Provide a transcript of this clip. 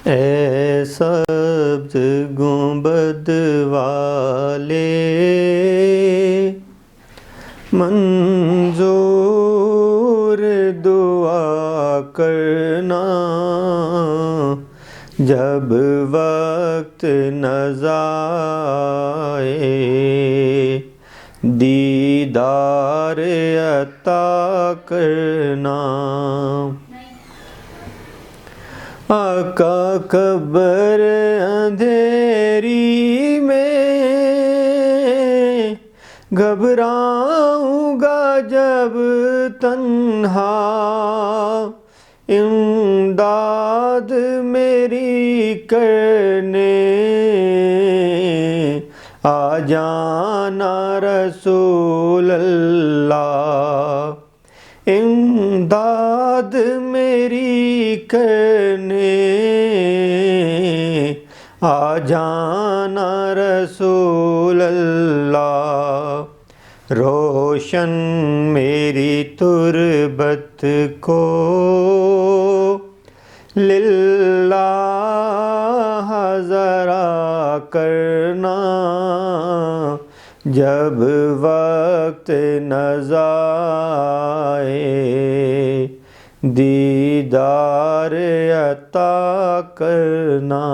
اے سبز گنبد والے منظور دعا کرنا، جب وقت نظائے دیدار عطا کرنا۔ آقا قبر اندھیری میں گھبراؤں گا جب تنہا، امداد میری کرنے آ جانا رسول اللہ، امداد میری کرنے آ جانا رسول اللہ۔ روشن میری تربت کو للہ ذرا کرنا، جب وقت نظائے دیدار عطا کرنا۔